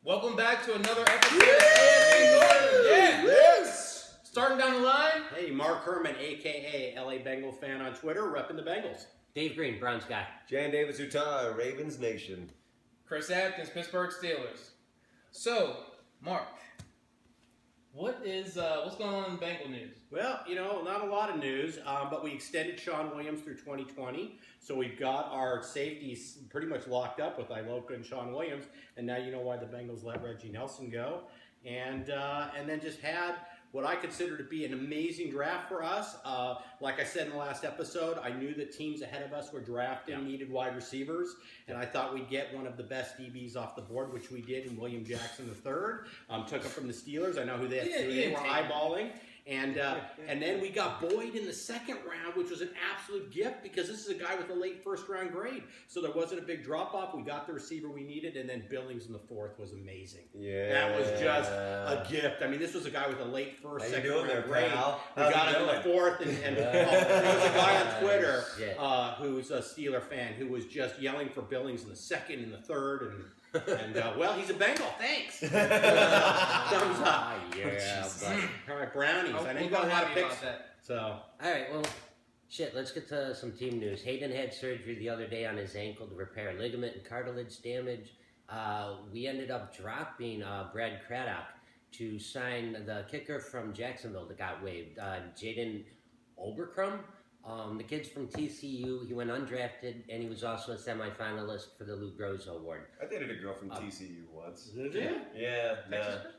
Welcome back to another episode of AFC Northerners. Yes! Starting down the line. Hey, Mark Herman, a.k.a. LA Bengals fan on Twitter, repping the Bengals. Dave Green, Browns guy. Jan Davis Utah, Ravens Nation. Chris Atkins, Pittsburgh Steelers. So, Mark, what's going on in Bengal news? Well, not a lot of news, but we extended Sean Williams through 2020. So we've got our safeties pretty much locked up with Iloka and Sean Williams. And now you know why the Bengals let Reggie Nelson go. And then just had what I consider to be an amazing draft for us. Like I said in the last episode, I knew that teams ahead of us were drafting, needed wide receivers, and I thought we'd get one of the best DBs off the board, which we did in William Jackson III. Took him from the Steelers. I know who they were eyeballing. And then we got Boyd in the second round, which was an absolute gift because this is a guy with a late first-round grade. So there wasn't a big drop-off. We got the receiver we needed, and then Billings in the fourth was amazing. Yeah. That was just a gift. I mean, this was a guy with a late first, second-round grade. Pal? We got him in the fourth, and there was a guy on Twitter who's a Steeler fan who was just yelling for Billings in the second and the third, and well, he's a Bengal. Thanks. Thumbs up. Yeah, All right, Brownies. I know you got a lot of picks. So. All right, well, shit, let's get to some team news. Hayden had surgery the other day on his ankle to repair ligament and cartilage damage. We ended up dropping Brad Craddock to sign the kicker from Jacksonville that got waived, Jaden Oberkrum. The kid's from TCU. He went undrafted, and he was also a semifinalist for the Lou Groza Award. I dated a girl from TCU once. Did you? Yeah,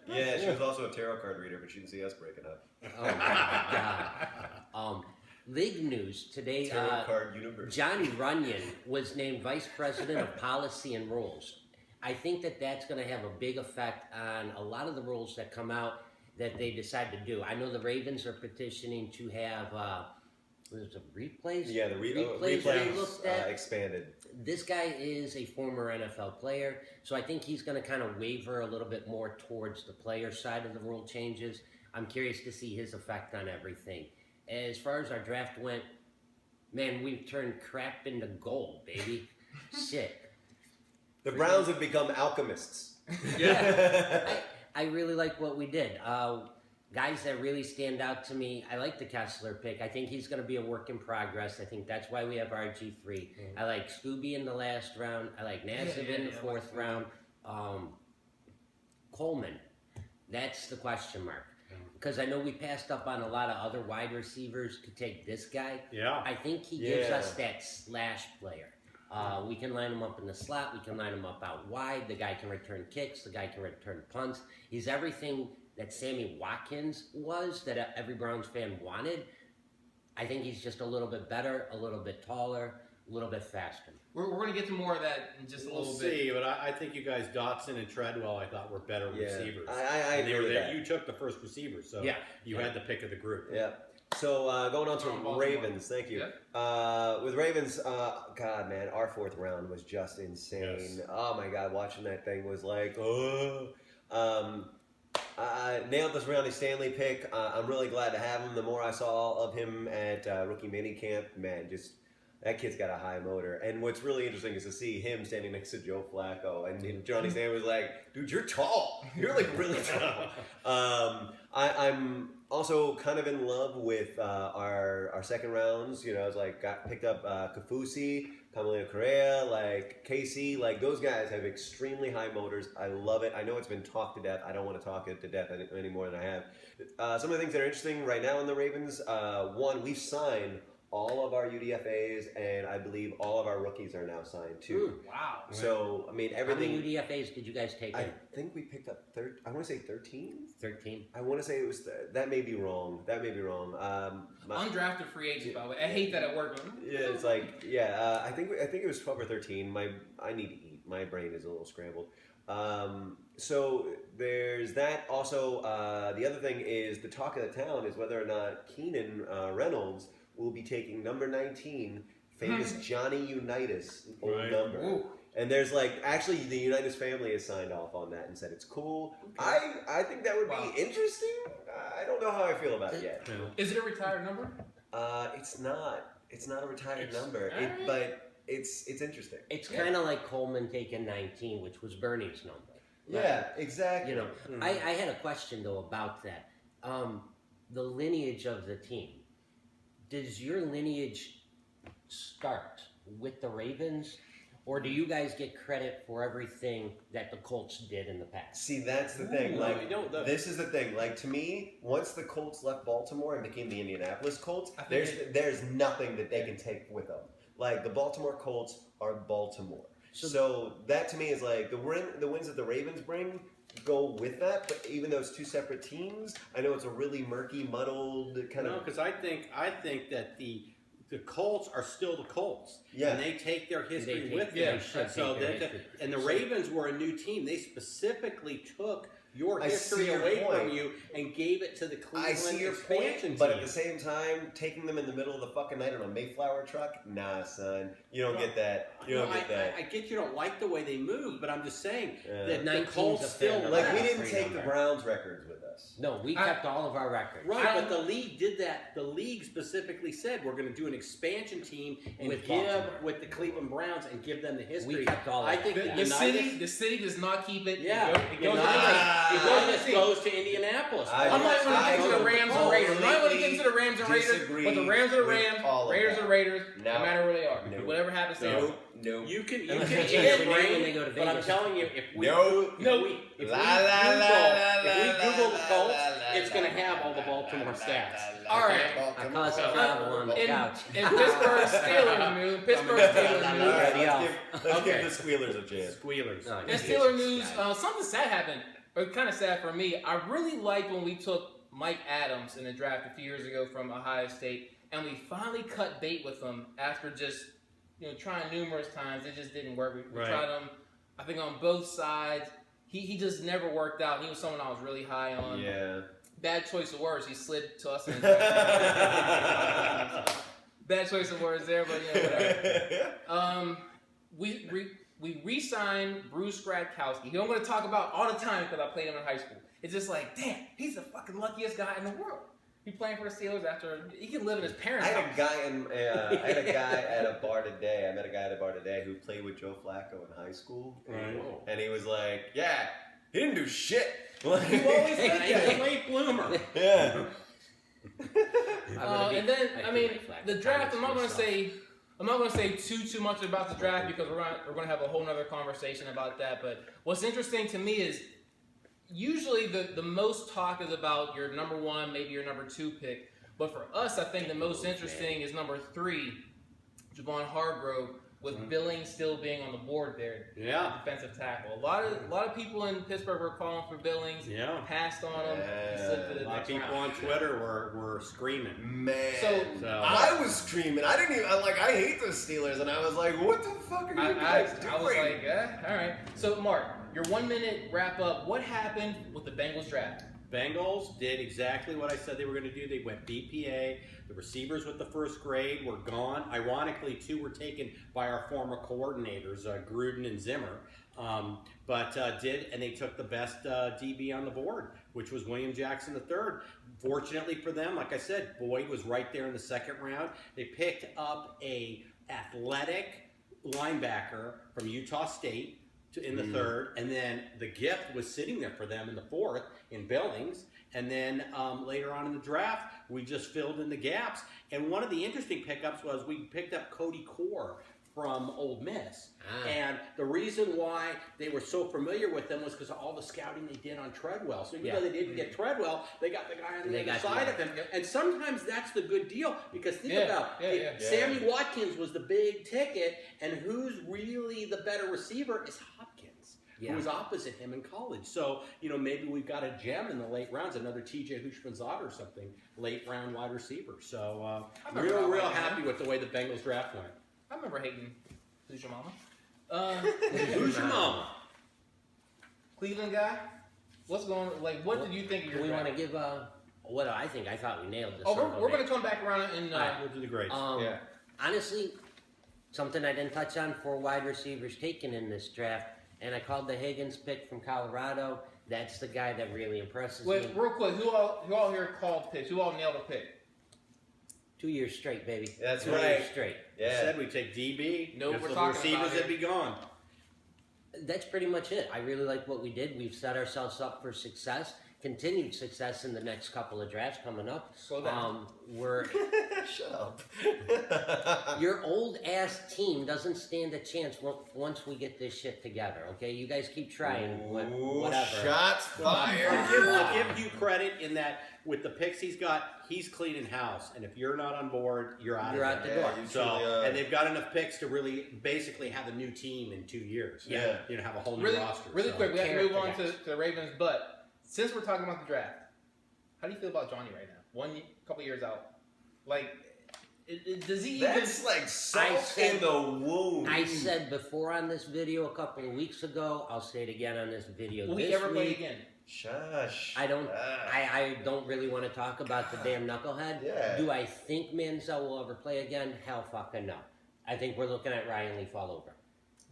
yeah. She was also a tarot card reader, but she didn't see us breaking up. Oh my God. League news today. Tarot card universe. John Runyon was named Vice President of Policy and Rules. I think that's going to have a big effect on a lot of the rules that come out that they decide to do. I know the Ravens are petitioning to have there's a replays. Yeah, the replays looked at. Expanded. This guy is a former NFL player, so I think he's going to kind of waver a little bit more towards the player side of the rule changes. I'm curious to see his effect on everything. As far as our draft went, man, we've turned crap into gold, baby. Shit. The Browns have become alchemists. Yeah. I really like what we did. Guys that really stand out to me, I like the Kessler pick. I think he's going to be a work in progress. I think that's why we have RG3. Mm-hmm. I like Scooby in the last round. I like Nassib in the fourth round. Coleman, that's the question mark. Because I know we passed up on a lot of other wide receivers to take this guy. Yeah. I think he gives us that slash player. We can line him up in the slot. We can line him up out wide. The guy can return kicks. The guy can return punts. He's everything that Sammy Watkins was, that every Browns fan wanted. I think he's just a little bit better, a little bit taller, a little bit faster. We're going to get to more of that in just a little bit. We'll see, but I think you guys, Dotson and Treadwell, I thought were better receivers. I agree with that. You took the first receiver, so you had the pick of the group. Yeah. So going on to Ravens, thank you. Yep. With Ravens, God, man, our fourth round was just insane. Yes. Oh my God, watching that thing was like, I nailed this Ronnie Stanley pick. I'm really glad to have him. The more I saw of him at rookie minicamp, man, just that kid's got a high motor. And what's really interesting is to see him standing next to Joe Flacco. And Johnny Stanley was like, dude, you're tall. You're like really tall. I'm also kind of in love with our second rounds. I was like, picked up Kafusi, Camilo Correa, like Casey. Like those guys have extremely high motors. I love it. I know it's been talked to death. I don't want to talk it to death any more than I have. Some of the things that are interesting right now in the Ravens, one, we've signed all of our UDFAs, and I believe all of our rookies are now signed too. Wow. So, I mean, everything. How many UDFAs did you guys take in? I think we picked up, I want to say 13? 13? I want to say it was, that may be wrong. Undrafted free agents, by the way. I hate that at work. Yeah, it's like, I think it was 12 or 13. I need to eat. My brain is a little scrambled. So there's that. Also, the other thing is the talk of the town is whether or not Keenan Reynolds will be taking number 19, famous Johnny Unitas, old number. Ooh. And there's actually the Unitas family has signed off on that and said it's cool. Okay. I think that would be interesting. I don't know how I feel about it yet. Is it a retired number? It's not. It's not a retired number. But it's interesting. It's kind of like Coleman taking 19, which was Bernie's number. Yeah, exactly. You know, I had a question though about that. The lineage of the team. Does your lineage start with the Ravens, or do you guys get credit for everything that the Colts did in the past? See, that's the thing. Ooh, Like, no, this is the thing. Like, to me, once the Colts left Baltimore and became the Indianapolis Colts, I think there's nothing that they can take with them. Like, the Baltimore Colts are Baltimore. So that to me is like the wins that the Ravens bring go with that. But even though it's two separate teams, I know it's a really murky, muddled kind No, of. because I think that the Colts are still the Colts. Yeah. And they take their history They with take- them. they should So take their that, history. and the So- Ravens were a new team. They specifically took your I history see your away point. from you and gave it to the Cleveland I see your expansion point, but team. at the same time, taking them in the middle of the fucking night on a Mayflower truck, nah, son, you don't get that. You don't get that. I get you don't like the way they move, but I'm just saying Yeah. that the 19's Colts a still fair Like we left. didn't take the Browns records with us. No, we I- kept all of our records. Right, but the league did that. The league specifically said we're going to do an expansion team and With give Baltimore. with the Cleveland Browns and give them the history. We kept all I that. think The city does not keep it. Yeah, It goes Unitas to goes to Indianapolis. Unlike when it gets to the Rams and Raiders. Not when it gets to the Rams and Raiders, disagree but the Rams are the with Rams, all of Raiders that. are the Raiders, no No. matter where they are. No. Whatever happens to No. them. No. You can Unless change they change your their name when brain, they go to but I'm Vegas. telling you, if we No. if La, we la, la, Google, la, if we la, Google la, the Colts, la, la, it's going to la, have all the la, Baltimore la, stats. la, All right. I caused a travel on the couch. In Pittsburgh Steelers news, Pittsburgh Steelers All news. right, Ready let's give the Squealers a chance. Squealers. No, In you Steeler just- news, something sad happened. Or kind of sad for me. I really liked when we took Mike Adams in the draft a few years ago from Ohio State, and we finally cut bait with him after just trying numerous times. It just didn't work. We Right. tried him, I think, on both sides. He just never worked out. He was someone I was really high on. Yeah. Bad choice of words. He slid to us in the draft. Bad choice of words there, but whatever. We re-signed Bruce Gradkowski. Who I'm going to talk about all the time because I played him in high school. It's just like, damn, he's the fucking luckiest guy in the world. He's playing for the Steelers after he can live in his I parents' had house. a guy I met a guy at a bar today who played with Joe Flacco in high school. Right. And he was like, yeah, he didn't do shit. You always think he's a late bloomer. Yeah. And then the draft. I'm not going to say too much about the draft because we're going to have a whole nother conversation about that. But what's interesting to me is usually the most talk is about your number one, maybe your number two pick. But for us, I think the most interesting is number 3, Javon Hargrove, with Billings still being on the board there. Yeah. Defensive tackle. A lot of people in Pittsburgh were calling for Billings. Yeah. Passed on him. He slid for the A lot next of people round. on Twitter were screaming. Man. So I was screaming. I didn't even, I hate those Steelers. And I was like, what the fuck are you guys doing? I was like, all right. So, Mark, your 1 minute wrap up. What happened with the Bengals draft? Bengals did exactly what I said they were going to do. They went BPA. The receivers with the first grade were gone. Ironically, 2 were taken by our former coordinators, Gruden and Zimmer. And they took the best DB on the board, which was William Jackson III. Fortunately for them, like I said, Boyd was right there in the second round. They picked up a athletic linebacker from Utah State in the third, and then the gift was sitting there for them in the fourth in Billings. And then later on in the draft, we just filled in the gaps. And one of the interesting pickups was we picked up Cody Core from Ole Miss. And the reason why they were so familiar with them was because of all the scouting they did on Treadwell. So even though they didn't get Treadwell, they got the guy on the other side of him. And sometimes that's the good deal because think about it. Sammy Watkins was the big ticket, and who's really the better receiver is Hopkins, who was opposite him in college. So, maybe we've got a gem in the late rounds, another TJ Hushmanzada or something, late round wide receiver. So, real happy with the way the Bengals draft went. I remember hating Who's Your Mama? Who's your mama? Cleveland guy? What's going on? Like, what did you think of your We draft? want to give what I think. I thought we nailed this. Oh, we're going to come back around and We'll do the grades. Honestly, something I didn't touch on for wide receivers taken in this draft, and I called the Higgins pick from Colorado. That's the guy that really impresses wait, me. real quick, who all here called picks? Who all nailed a pick? 2 years straight, baby. That's 2 right. years straight. I said we take DB. No, because we're the talking receivers about would be gone. That's pretty much it. I really like what we did. We've set ourselves up for success, continued success in the next couple of drafts coming up. Slow down. We're Shut up. your old ass team doesn't stand a chance once we get this shit together. Okay, you guys keep trying. Whatever. Shots fired. I'll give you credit in that with the picks he's got, he's cleaning house, and if you're not on board, you're out. You're out the door. you So, truly are. and they've got enough picks to really basically have a new team in 2 years. Yeah. You know, have a whole new Really, roster. really so. quick, we have to move on Character to the Ravens. But since we're talking about the draft, how do you feel about Johnny right now? Couple years out, like, does he That's even? like salt in the wound. I said before on this video a couple of weeks ago. I'll say it again on this video Will this he ever week. play again? Shush. I don't. Ah. I don't really want to talk about the damn knucklehead. Yeah. Do I think Manziel will ever play again? Hell fucking no. I think we're looking at Ryan Leaf all over.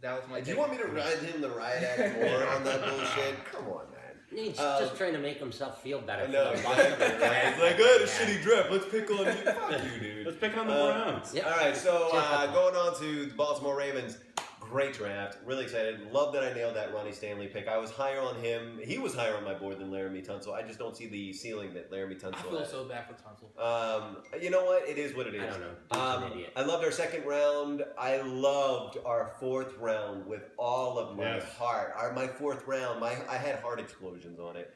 That was my. Do you want me to ride him the riot act more on that bullshit? Come on, man. He's just trying to make himself feel better. I know. For the Exactly. Bucks. It's like, I had a shitty draft. Let's pick on you. Fuck you, dude. Let's pick on the Browns. Yep. All right, so Typical. going on to the Baltimore Ravens. Great draft. Really excited. Love that I nailed that Ronnie Stanley pick. I was higher on him. He was higher on my board than Laramie Tunsil. I just don't see the ceiling that Laramie Tunsil I feel has. so bad for Tunsil. You know what? It is what it is. I don't know. Dude's an idiot. I loved our second round. I loved our fourth round with all of my heart. My fourth round, I had heart explosions on it.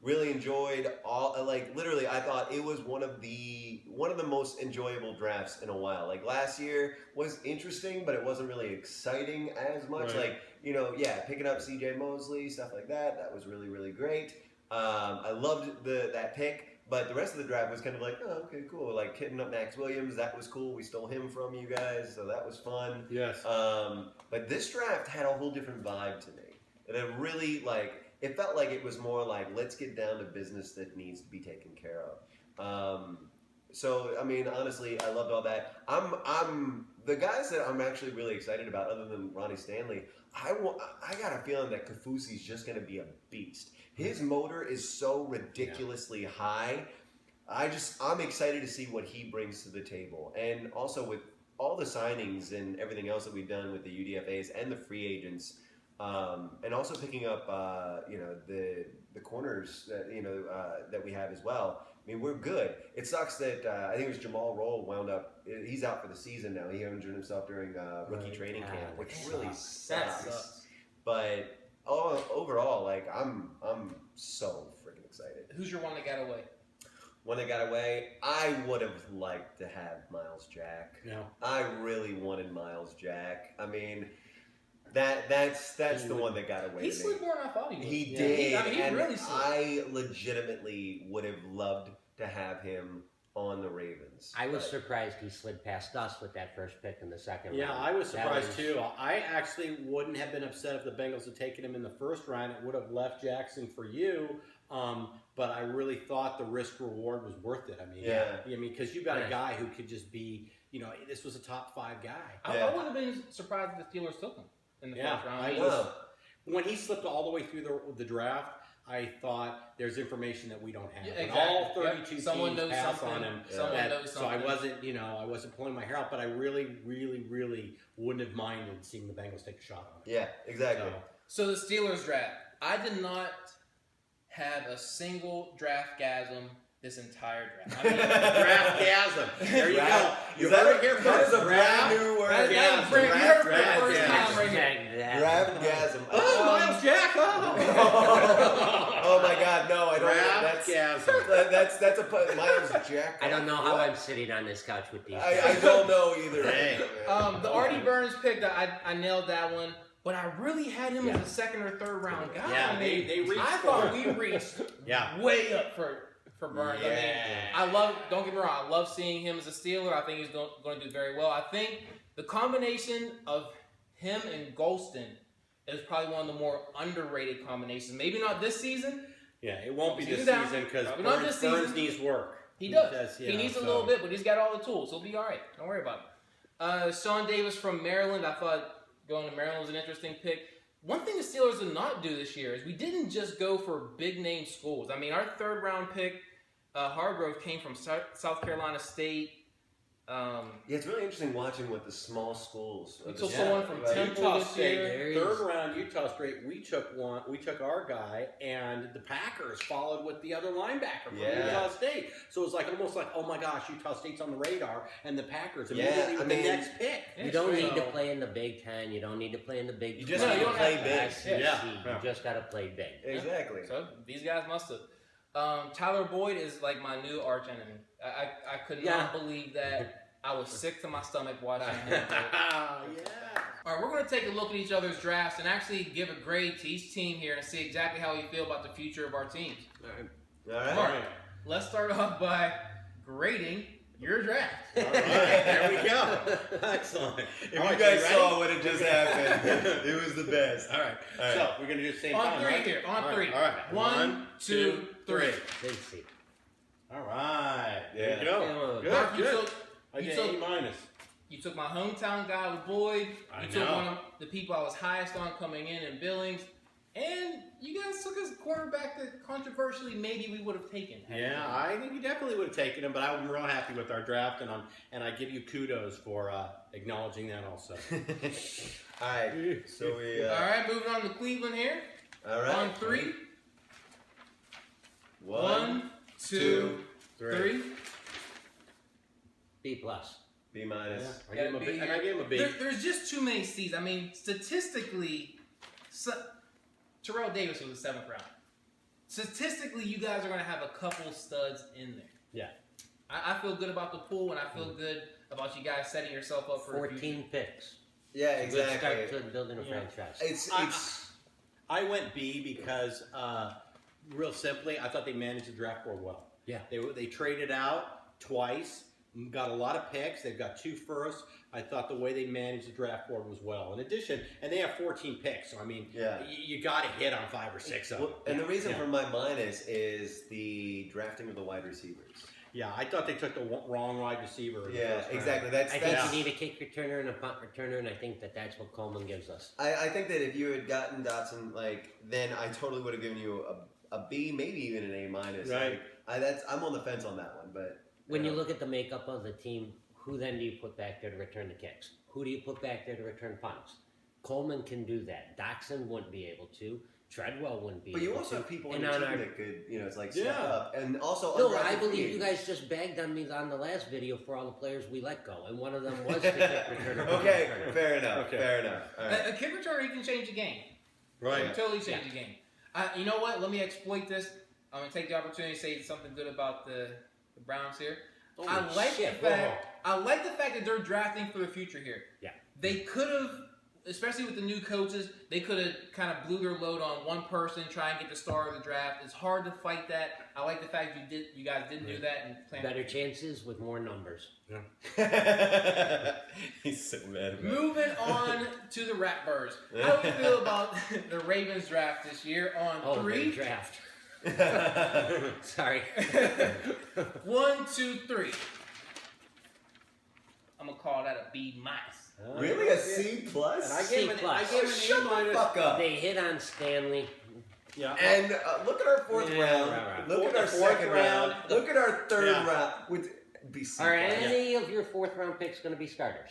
Really enjoyed literally I thought it was one of the most enjoyable drafts in a while. Like last year was interesting, but it wasn't really exciting as much. Right. Like, picking up CJ Mosley, stuff like that. That was really, really great. I loved that pick, but the rest of the draft was kind of like, oh, okay, cool. Like hitting up Max Williams, that was cool. We stole him from you guys, so that was fun. Yes. But this draft had a whole different vibe to me. And it really, it felt like it was more like, let's get down to business that needs to be taken care of. So, I mean, honestly, I loved all that. I'm the guys that I'm actually really excited about, other than Ronnie Stanley. I got a feeling that Kafusi's just going to be a beast. His motor is so ridiculously high. I'm excited to see what he brings to the table, and also with all the signings and everything else that we've done with the UDFAs and the free agents. And also picking up, the corners that we have as well. I mean, we're good. It sucks that I think it was Jamal Roll wound up. He's out for the season now. He injured himself during rookie training camp, which really That sucks. sucks. But overall, I'm so freaking excited. Who's your one that got away? When they got away, I would have liked to have Miles Jack. Yeah. I really wanted Miles Jack. I mean. That's the one that got away. He to me. slid more than I thought he would. He Yeah. did. I mean, he and really slid. I legitimately would have loved to have him on the Ravens. I was But- surprised he slid past us with that first pick in the second Yeah, round. I was That surprised was- too. I actually wouldn't have been upset if the Bengals had taken him in the first round. It would have left Jackson for you. But I really thought the risk reward was worth it. I mean, Yeah. because you got a Yeah. guy who could just be, this was a top 5 guy. I Yeah. would have been surprised if the Steelers took him in the first round. I mean, was. When he slipped all the way through the draft, I thought there's information that we don't have. Yeah, And exactly. all 32 Yep. Someone teams knows pass something. on him. Someone knows So I something. wasn't pulling my hair out, but I really, really, really wouldn't have minded seeing the Bengals take a shot on him. Yeah, exactly. So the Steelers draft. I did not have a single draft-gasm this entire draft. I mean, Draftgasm. There you go. Draft- You is that heard a- it here that first. is a brand new word. that- Draft- that- you heard it for the draft- first draft- time right here. Draftgasm. Oh, Miles Jack! Oh, Oh my God, no! I don't. Draftgasm. That's a Miles Jack. I don't know how What? I'm sitting on this couch with these. I don't know either. Hey. The Artie Burns pick, I nailed that one. But I really had him as a second or third round guy. Yeah, I mean, they reached I for thought him. we reached Yeah. way up for Burns. Yeah. I mean, don't get me wrong, I love seeing him as a Steeler. I think he's going to do very well. I think the combination of him and Golston is probably one of the more underrated combinations. Maybe not this season. Yeah, it won't be this Season down. season because Probably not this Burns season. needs work. He does. He yeah, needs a so- little bit, but he's got all the tools. He'll be all right. Don't worry about it. Sean Davis from Maryland. I thought going to Maryland was an interesting pick. One thing the Steelers did not do this year is we didn't just go for big-name schools. I mean, our third-round pick, Hargrove, came from South Carolina State. Yeah, it's really interesting watching what the small schools. We took someone from Temple Utah this State, year. third round. Utah State. We took our guy, and the Packers followed with the other linebacker from Utah State. So it's like almost like, oh my gosh, Utah State's on the radar, and the Packers immediately with the next pick. You don't need to play in the Big Ten. You don't need to play in the Big. You just need to play big. You just got to play big. Exactly. So these guys must have. Tyler Boyd is like my new arch enemy. I could not believe that. I was sick to my stomach watching him. All right, we're going to take a look at each other's drafts and actually give a grade to each team here and see exactly how we feel about the future of our teams. All right. Mark, let's start off by grading your draft. All right, there we go. Excellent. If you guys saw what had just happened, it was the best. All right. So we're going to do the same on time, three right? here. On three. All right. 1, 2, 3. Let's see. All right. There Yeah. you go. Good. Mark, Good. you I took- get A-. You took my hometown guy with Boyd. I You took know. one of the people I was highest on coming in Billings. And you guys took a quarterback that controversially maybe we would have taken. Yeah, I think you definitely would have taken him, but I'm real happy with our draft, and I give you kudos for acknowledging that also. All right. So we. All right, moving on to Cleveland here. All right. On 3. 1, 2, 3. B plus. B minus. I gave him a B. And I gave him a B. There's just too many C's. I mean, statistically, Terrell Davis was the 7th round. Statistically, you guys are going to have a couple studs in there. Yeah. I feel good about the pool, and I feel good about you guys setting yourself up for 14 picks. Yeah, It's a good exactly. start to building a franchise. It's. I went B because, real simply, I thought they managed the draft board well. Yeah. They traded out twice, got a lot of picks. They've got 2 firsts. I thought the way they managed the draft board was well. In addition, and they have 14 picks, so I mean, you got to hit on 5 or 6 of them. And the reason for my minus is the drafting of the wide receivers. Yeah, I thought they took the wrong wide receiver. In the Yeah, first round. exactly. I think that's you need a kick returner and a punt returner, and I think that's what Coleman gives us. I think that if you had gotten Dotson, then I totally would have given you a B, maybe even an A minus. Right. I'm on the fence on that one, but When you look at the makeup of the team, who then do you put back there to return the kicks? Who do you put back there to return punts? Coleman can do that. Dotson wouldn't be able to. Treadwell wouldn't be But able you also to. have people on And your on team our- that could, it's like step Yeah. up. And also, No, undrafted I free believe you agents. guys just bagged on me on the last video for all the players we let go, and one of them was the kick returner. Okay, fair enough. Okay. Fair enough. All right. A kick returner, he can change the game. Right. He can totally change the game. You know what? Let me exploit this. I'm going to take the opportunity to say something good about the Browns here. I like the fact that they're drafting for the future here. Yeah. They could have, especially with the new coaches, they could have kind of blew their load on one person, try and get the star of the draft. It's hard to fight that. I like the fact you guys didn't do that and plan. Better chances with more numbers. He's so mad about it. Moving on to the Ratbirds. How do you feel about the Ravens draft this year on great 3? draft. Sorry. 1, 2, 3. I'm gonna call that a B minus. Really? A C plus? And I C gave him plus. an Shut A the minus. fuck up. They hit on Stanley. Yeah. And look at our 4th Yeah, round. right. Look at our Fourth 2nd round. round. Look at our 3rd Yeah. round. With B C. Are any of your 4th round picks going to be starters?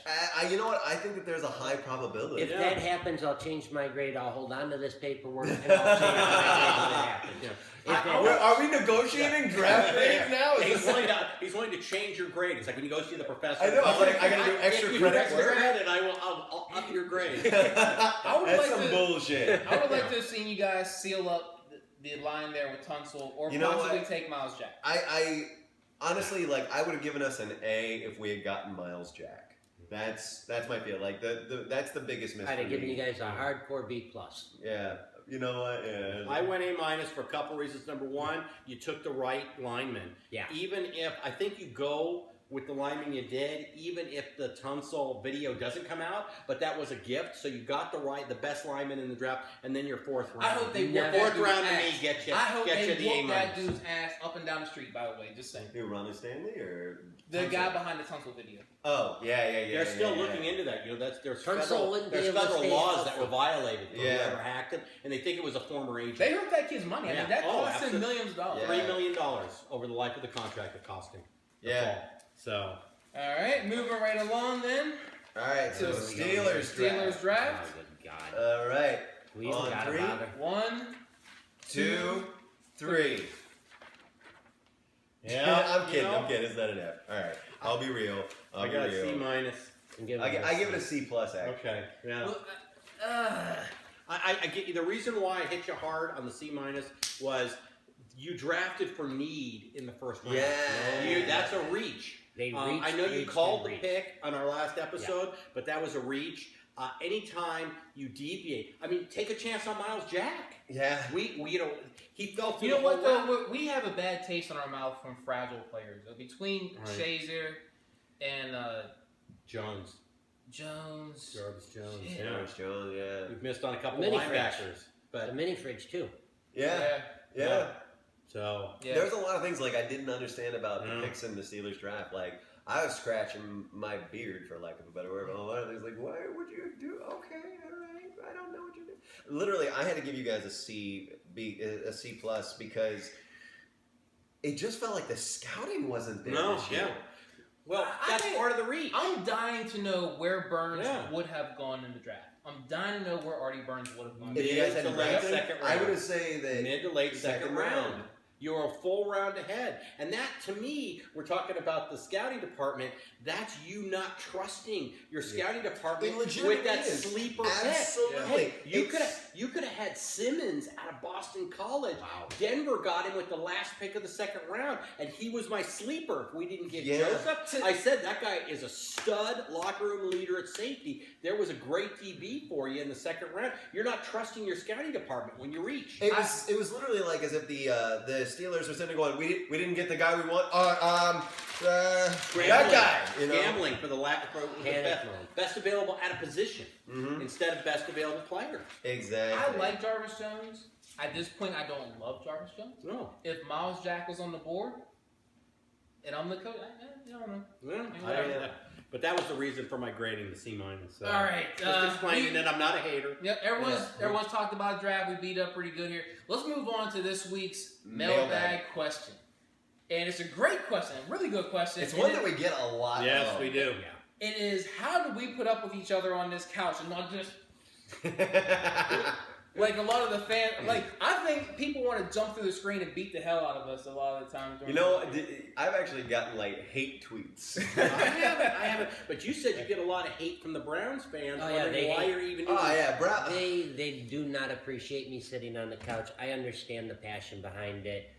You know what? I think that there's a high probability. If that happens, I'll change my grade. I'll hold on to this paperwork and I'll change my grade when it happens. If that- Are we negotiating draft grades now? Is He's willing to change your grade. It's like when you go see the professor. I know, I was like, I gotta do extra If you credit extra work. credit, I'll up your grade. I would That's like some to- bullshit. I would like to have seen you guys seal up the line there with Tunsil or You know possibly what? take Miles Jack. I honestly, I would have given us an A if we had gotten Miles Jack. That's my feel. That's the biggest miss. I'd for have given me. you guys a hardcore B plus. Yeah. You know what? Yeah. I went A minus for a couple reasons. Number one, you took the right lineman. Yeah. Even if I think you go with the lineman you did, even if the Tunsil video doesn't come out, but that was a gift. So you got the best lineman in the draft, and then your 4th round. I hope they your whoop that 4th dude's round to ass. me get you. I hope get they you the A whoop that minus. dude's ass up and down the street. By the way, just saying. Who, Ronald Stanley or The Tunsil? guy behind the Tunsil video. Oh, yeah. They're still looking into that. There's Tunsil federal, wouldn't be there's able to federal stay laws healthy. that were violated for Yeah. whoever hacked it, and they think it was a former agent. They hurt that kid's money. I Yeah. mean, that Oh, cost him absolutely. millions of dollars. Yeah. $3 million over the life of the contract it cost him. Yeah. So All right, moving right along then. All right, so So Steelers Steelers draft. Oh, good God. All right, We even on got three. about her. 1, 2, 3. Yeah, I'm kidding. you know, I'm kidding. It's not an F. All right, I'll be real. I got a C minus. I give it a C plus. Actually, Okay. Yeah. Well, I get you. The reason why I hit you hard on the C minus was you drafted for need in the first round. Yeah. That's a reach. They I know you reached, called the reached. pick on our last episode, but that was a reach. Anytime you deviate, I mean, take a chance on Miles Jack. Yeah. He fell through. you know the what whole round. though? We have a bad taste in our mouth from fragile players. Between Right. Shazier and Jones, Jones. Jarvis Jones. Shit. Yeah, Jarvis Jones. Yeah. we've missed on a couple Mini linebackers, fridge. but The mini fridge, too. Yeah. Yeah. so Yeah. There's a lot of things like I didn't understand about the Yeah. picks in the Steelers draft. Like I was scratching my beard for lack of a better word. A lot of things like, why would you do? Okay, all right. I don't know what you do. Literally, I had to give you guys a C plus because it just felt like the scouting wasn't there. No, this year. yeah. Well, I that's think- part of the reach. I'm dying to know where Burns Yeah. would have gone in the draft. I'm dying to know where Artie Burns would have gone. If you guys had Mid to to late rank them, second I round. would say that Mid to late second second round. round. You're a full round ahead. And that, to me, we're talking about the scouting department. That's you not trusting your scouting department It legitimately with that is. sleeper pick. Absolutely. Hey, you It's- could have had Simmons out of Boston College. Wow. Denver got him with the last pick of the second round, and he was my sleeper. If we didn't get Yeah. Joseph, I said that guy is a stud locker room leader at safety. There was a great DB for you in the second round. You're not trusting your scouting department when you reach. It was literally like as if the Steelers were sitting there going, we didn't get the guy we want. That guy, you know? Gambling for the Panic best, mode. best available at a position Mhm. instead of best available player. Exactly. I like Jarvis Jones. At this point, I don't love Jarvis Jones. No, If Miles Jack was on the board, and I'm the coach, I don't know. yeah, but that was the reason for my grading the C minus. So. All right, just explaining that I'm not a hater. Yep, everyone's talked about draft. We beat up pretty good here. Let's move on to this week's Mailbag. mailbag question. And it's a great question, a really good question. It's And one that we get a lot Yes, of. we do. It is, how do we put up with each other on this couch and not just like a lot of the fans? Like, I think people want to jump through the screen and beat the hell out of us a lot of the time. You know, I've actually gotten like hate tweets. I haven't. But you said you get a lot of hate from the Browns fans. Oh, yeah, wondering they why hate- you're even. Oh yeah, bro. They do not appreciate me sitting on the couch. I understand the passion behind it.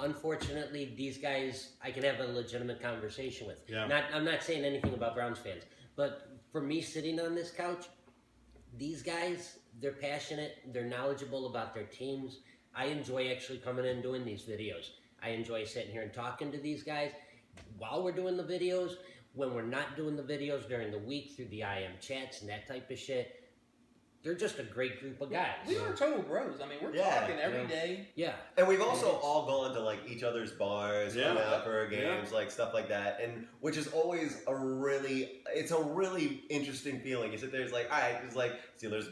Unfortunately, these guys, I can have a legitimate conversation with. Yeah. I'm not saying anything about Browns fans, but for me sitting on this couch, these guys, they're passionate, they're knowledgeable about their teams. I enjoy actually coming in and doing these videos. I enjoy sitting here and talking to these guys while we're doing the videos. When we're not doing the videos during the week through the IM chats and that type of shit, they're just a great group of guys. we are total bros. I mean, we're Yeah, talking every day. Yeah. And we've also all gone to like each other's bars, Yeah. come out for games, like stuff like that, and which is always it's a really interesting feeling. You sit there, it's like, all right, it's like Steelers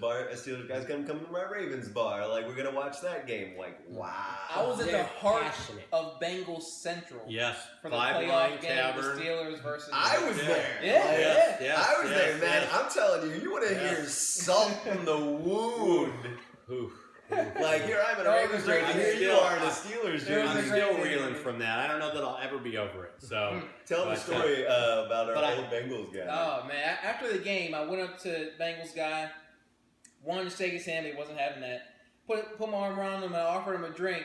guys come to my Ravens bar, like we're gonna watch that game, like wow. I was at the They're heart passionate. of Bengals Central Yes, for the Five playoff Line game, Tavern. the Steelers versus. I was Yeah. there. Yeah, Like, yeah. Yes, I was yes, there, man. yes. I'm telling you, you want to Yes. hear salt from the wound. Oof. Like here I'm in a Oh, Ravens great. jersey, here you Still- are in a Steelers It was jersey. a I'm great still game. reeling from that. I don't know that I'll ever be over it. So Tell the But, story about our but I- old Bengals guy. Oh man! After the game, I went up to Bengals guy, wanted to shake his hand. He wasn't having that. Put my arm around him and I offered him a drink.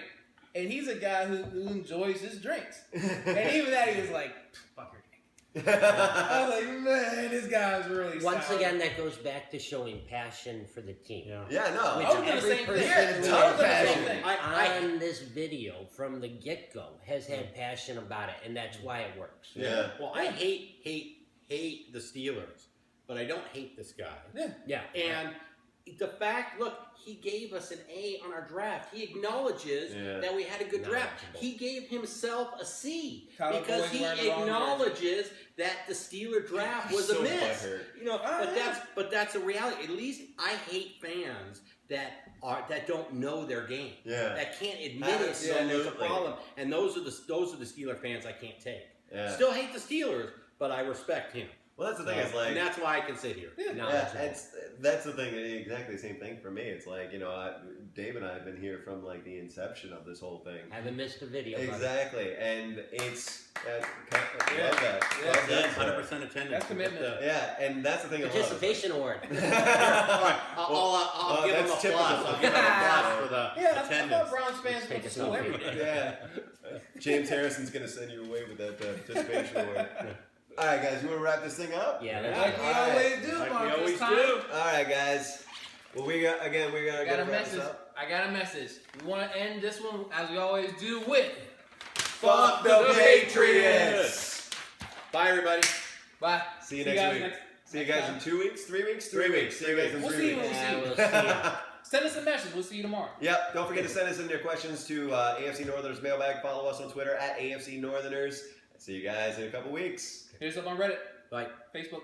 And he's a guy who enjoys his drinks. And even that, he was like, "Fuck your drink." I was like, "Man, this guy's really." Once sour." again, that goes back to showing passion for the team. yeah. Yeah, no. Which I was doing the every same person thing. Yeah, I was ton of doing the same passion. thing. On this video from the get-go has had passion about it, and that's why it works. Yeah. Well, I hate the Steelers, but I don't hate this guy. Yeah. And the fact, look, he gave us an A on our draft. He acknowledges Yeah. that we had a good draft. Knowledgeable. He gave himself a C Tyler because Boyd's he wearing the wrong acknowledges that the Steeler draft was So a miss. butthurt. You know, Ah. but that's a reality. At least I hate fans that don't know their game. Yeah. That can't admit it. So there's a Absolutely. problem. And those are the Steeler fans I can't take. Yeah. Still hate the Steelers, but I respect him. Well, that's the thing. It's like, and that's why I can sit here. that's the thing. Exactly the same thing for me. It's like, Dave and I have been here from like the inception of this whole thing. Haven't missed a video. Exactly, and it's love Love that. 100% attendance. That's commitment. and that's the thing. Participation award. I'll give him a that's plus. I'll give him a plus for the I attendance. thought Browns fans Take go a to school every selfie. day. Yeah, James Harrison's gonna send you away with that participation award. All right, guys, you want to wrap this thing up? Yeah, Like we always do, Like we Mark, always this time. do. All right, guys. Well, we're gonna I got a message. I got a message. We want to end this one as we always do with Fuck the Patriots. Bye, everybody. Bye. See you next week. See you guys in 2 weeks, 3 weeks, 3 weeks. See you guys in We'll 3 see you weeks. when we see you. We'll see ya. Send us a message. We'll see you tomorrow. Yep. Don't forget to send us in your questions to AFC Northerners Mailbag. Follow us on Twitter at AFC Northerners. See you guys in a couple weeks. Hit us up on Reddit, Bye. Facebook.